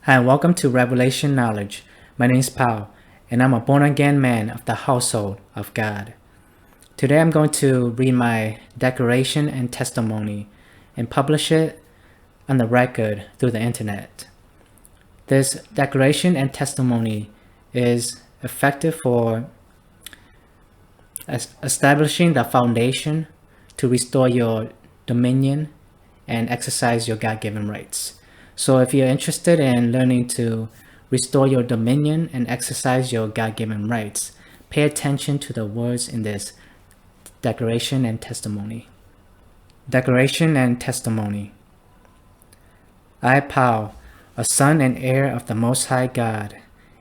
Hi, welcome to Revelation Knowledge. My name is Paul, and I'm a born-again man of the household of God. Today I'm going to read my declaration and testimony and publish it on the record through the internet. This declaration and testimony is effective for establishing the foundation to restore your dominion and exercise your God-given rights. So if you're interested in learning to restore your dominion and exercise your God-given rights, pay attention to the words in this declaration and testimony. Declaration and testimony. I, Paul, a son and heir of the Most High God,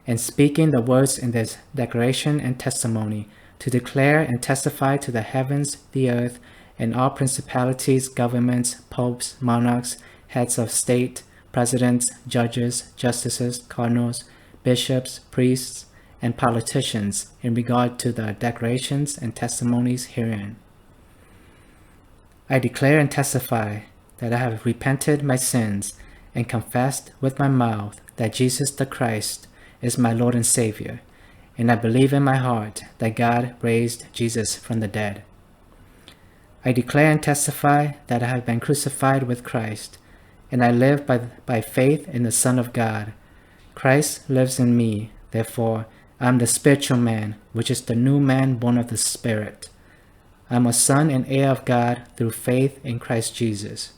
and speaking the words in this declaration and testimony, to declare and testify to the heavens, the earth, and all principalities, governments, popes, monarchs, heads of state, presidents, judges, justices, cardinals, bishops, priests, and politicians in regard to the declarations and testimonies herein. I declare and testify that I have repented my sins and confessed with my mouth that Jesus the Christ is my Lord and Savior, and I believe in my heart that God raised Jesus from the dead. I declare and testify that I have been crucified with Christ, and I live by faith in the Son of God. Christ lives in me, therefore I am the spiritual man, which is the new man born of the Spirit. I am a son and heir of God through faith in Christ Jesus.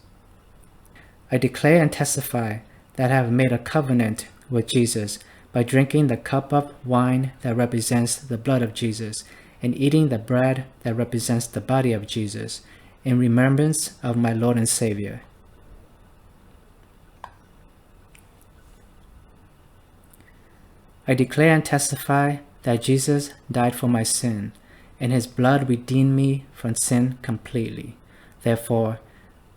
I declare and testify that I have made a covenant with Jesus by drinking the cup of wine that represents the blood of Jesus, and eating the bread that represents the body of Jesus, in remembrance of my Lord and Savior. I declare and testify that Jesus died for my sin, and his blood redeemed me from sin completely. Therefore,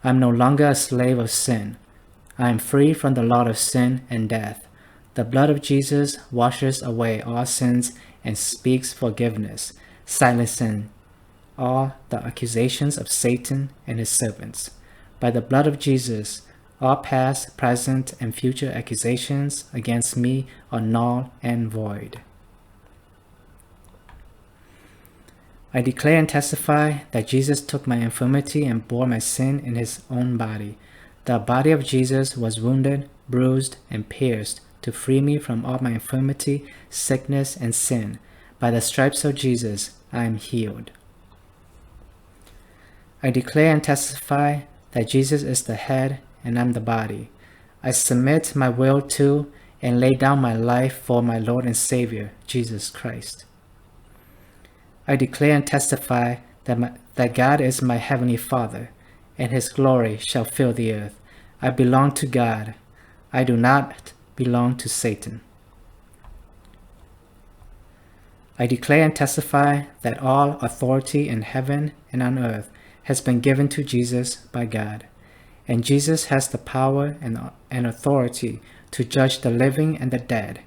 I am no longer a slave of sin. I am free from the law of sin and death. The blood of Jesus washes away all sins and speaks forgiveness, silencing all the accusations of Satan and his serpents. By the blood of Jesus, all past, present, and future accusations against me are null and void. I declare and testify that Jesus took my infirmity and bore my sin in his own body. The body of Jesus was wounded, bruised, and pierced to free me from all my infirmity, sickness, and sin. By the stripes of Jesus, I am healed. I declare and testify that Jesus is the head and I am the body. I submit my will to and lay down my life for my Lord and Savior, Jesus Christ. I declare and testify that God is my heavenly Father, and his glory shall fill the earth. I belong to God. I do not belong to Satan. I declare and testify that all authority in heaven and on earth has been given to Jesus by God, and Jesus has the power and authority to judge the living and the dead.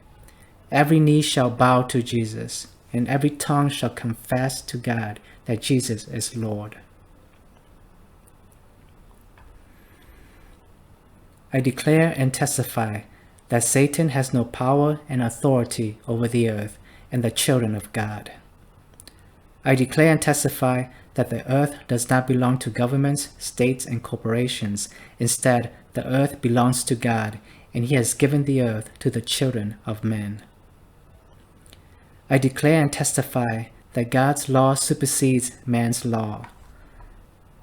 Every knee shall bow to Jesus, and every tongue shall confess to God that Jesus is Lord. I declare and testify that Satan has no power and authority over the earth and the children of God. I declare and testify that the earth does not belong to governments, states, and corporations. Instead, the earth belongs to God, and he has given the earth to the children of men. I declare and testify that God's law supersedes man's law.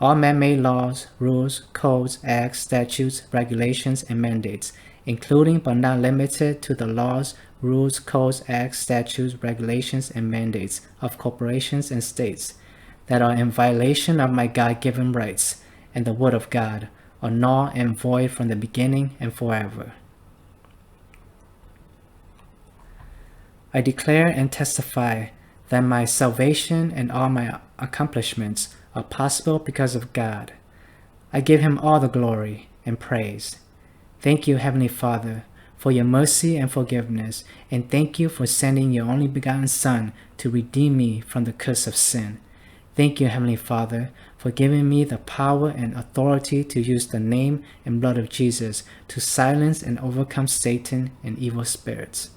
All man-made laws, rules, codes, acts, statutes, regulations, and mandates, including but not limited to the laws, rules, codes, acts, statutes, regulations, and mandates of corporations and states that are in violation of my God-given rights and the Word of God, are null and void from the beginning and forever. I declare and testify that my salvation and all my accomplishments are possible because of God. I give him all the glory and praise. Thank you, Heavenly Father, for your mercy and forgiveness, and thank you for sending your only begotten Son to redeem me from the curse of sin. Thank you, Heavenly Father, for giving me the power and authority to use the name and blood of Jesus to silence and overcome Satan and evil spirits.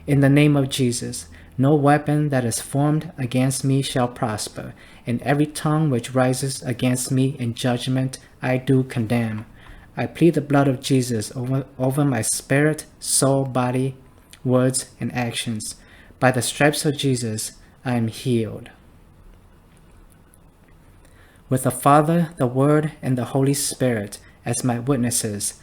In the name of Jesus, no weapon that is formed against me shall prosper, and every tongue which rises against me in judgment I do condemn. I plead the blood of Jesus over my spirit, soul, body, words, and actions. By the stripes of Jesus, I am healed. With the Father, the Word, and the Holy Spirit as my witnesses,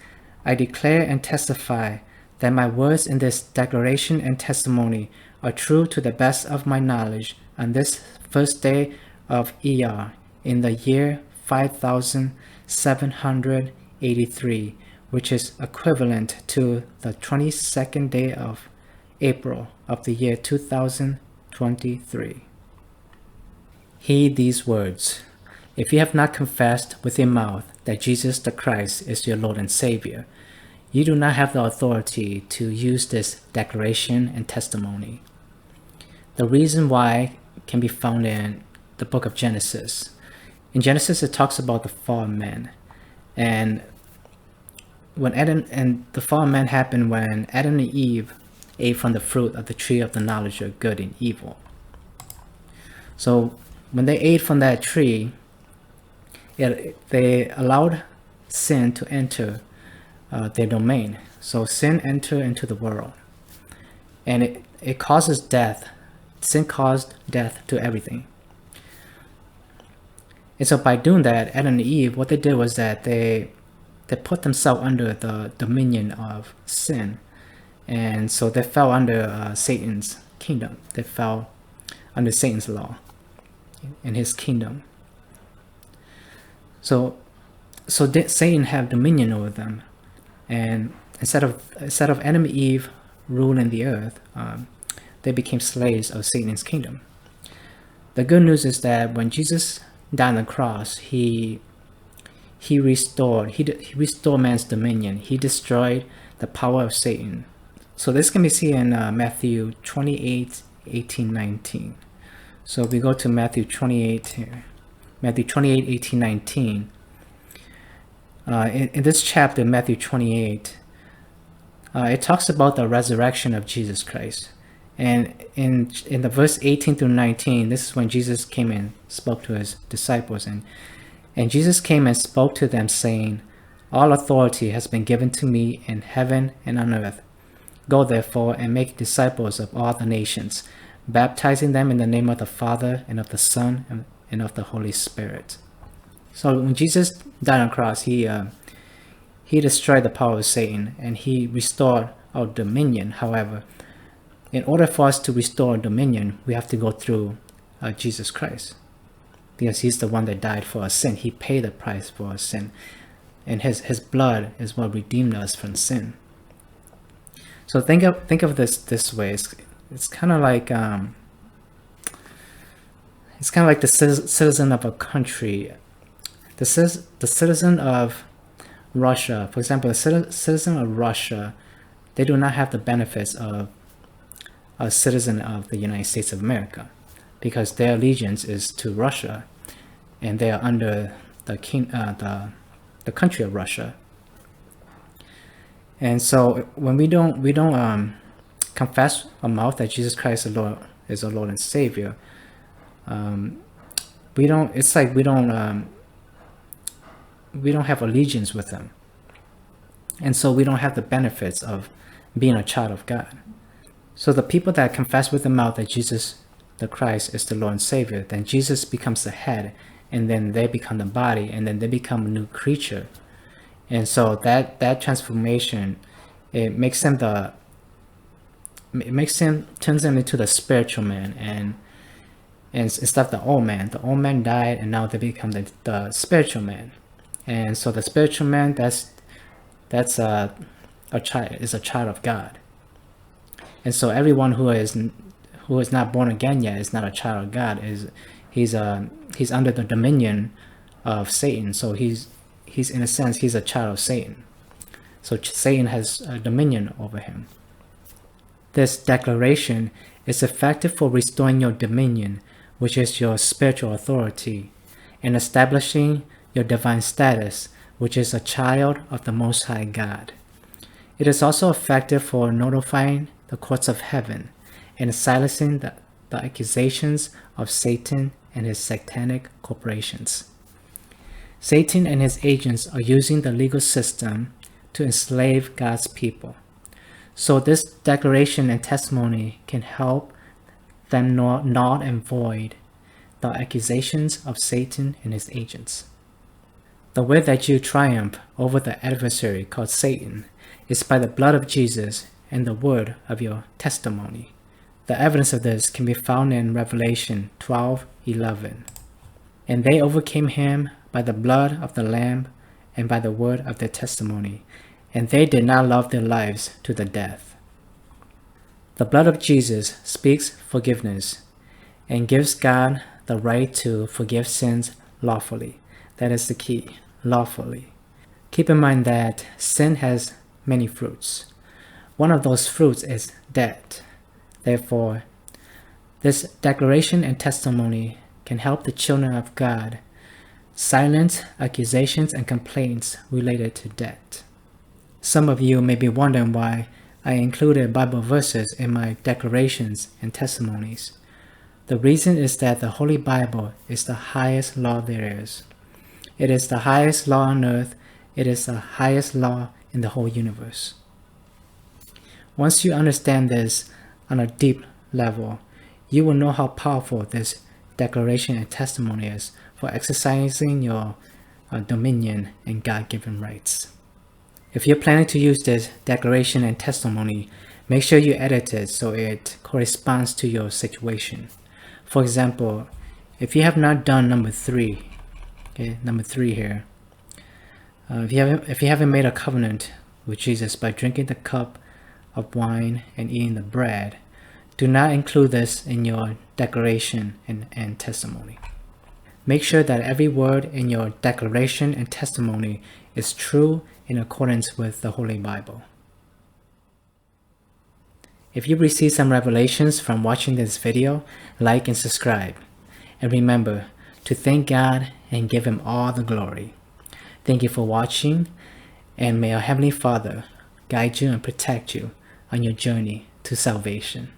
I declare and testify that my words in this declaration and testimony are true to the best of my knowledge on this first day of ER in the year 5783, which is equivalent to the 22nd day of April of the year 2023. Heed these words. If you have not confessed with your mouth that Jesus the Christ is your Lord and Savior, you do not have the authority to use this declaration and testimony. The reason why can be found in the book of Genesis. In Genesis, it talks about the fall of man. And when the fall of man happened when Adam and Eve ate from the fruit of the tree of the knowledge of good and evil. So when they ate from that tree, they allowed sin to enter their domain. So sin entered into the world, and it causes death. Sin caused death to everything. And so by doing that, Adam and Eve, what they did was that they put themselves under the dominion of sin. And so they fell under Satan's kingdom. They fell under Satan's law in his kingdom. So did Satan have dominion over them, and instead of Adam and Eve ruling the earth, they became slaves of Satan's kingdom. The good news is that when Jesus died on the cross, he restored man's dominion. He destroyed the power of Satan. So this can be seen in Matthew 28, 18, 19. So if we go to Matthew 28 here. Matthew 28, 18, 19. In this chapter, Matthew 28, it talks about the resurrection of Jesus Christ. And in the verse 18 through 19, this is when Jesus came and spoke to his disciples. And Jesus came and spoke to them, saying, "All authority has been given to me in heaven and on earth. Go therefore and make disciples of all the nations, baptizing them in the name of the Father and of the Son and of the Holy Spirit." So when Jesus died on the cross, he destroyed the power of Satan, and he restored our dominion. However, in order for us to restore dominion, we have to go through Jesus Christ, because he's the one that died for our sin. He paid the price for our sin, and his blood is what redeemed us from sin. So think of this way. It's kind of like the citizen of a country. The citizen of Russia, for example, the citizen of Russia, they do not have the benefits of a citizen of the United States of America, because their allegiance is to Russia, and they are under the country of Russia. And so when we don't confess our mouth that Jesus Christ is our Lord and Savior, we don't have allegiance with him, and so we don't have the benefits of being a child of God. So the people that confess with their mouth that Jesus the Christ is the Lord and Savior, then Jesus becomes the head, and then they become the body, and then they become a new creature. And so that transformation, it turns them into the spiritual man, and instead of the old man died, and now they become the spiritual man. And so the spiritual man, that's a child of God. And so everyone who is not born again yet is not a child of God. He's under the dominion of Satan. So he's in a sense, he's a child of Satan. So Satan has dominion over him. This declaration is effective for restoring your dominion which is your spiritual authority, and establishing your divine status, which is a child of the Most High God. It is also effective for notifying the courts of heaven and silencing the accusations of Satan and his satanic corporations. Satan and his agents are using the legal system to enslave God's people. So this declaration and testimony can help them null and void the accusations of Satan and his agents. The way that you triumph over the adversary called Satan is by the blood of Jesus and the word of your testimony. The evidence of this can be found in Revelation 12:11. And they overcame him by the blood of the Lamb and by the word of their testimony, and they did not love their lives to the death. The blood of Jesus speaks forgiveness and gives God the right to forgive sins lawfully. That is the key, lawfully. Keep in mind that sin has many fruits. One of those fruits is death. Therefore, this declaration and testimony can help the children of God silence accusations and complaints related to death. Some of you may be wondering why I included Bible verses in my declarations and testimonies. The reason is that the Holy Bible is the highest law there is. It is the highest law on earth. It is the highest law in the whole universe. Once you understand this on a deep level, you will know how powerful this declaration and testimony is for exercising your dominion and God-given rights. If you're planning to use this declaration and testimony, make sure you edit it so it corresponds to your situation. For example, if you have not done number 3 here, if you haven't made a covenant with Jesus by drinking the cup of wine and eating the bread, do not include this in your declaration and testimony. Make sure that every word in your declaration and testimony is true in accordance with the Holy Bible. If you receive some revelations from watching this video, like and subscribe. And remember to thank God and give Him all the glory. Thank you for watching, and may our Heavenly Father guide you and protect you on your journey to salvation.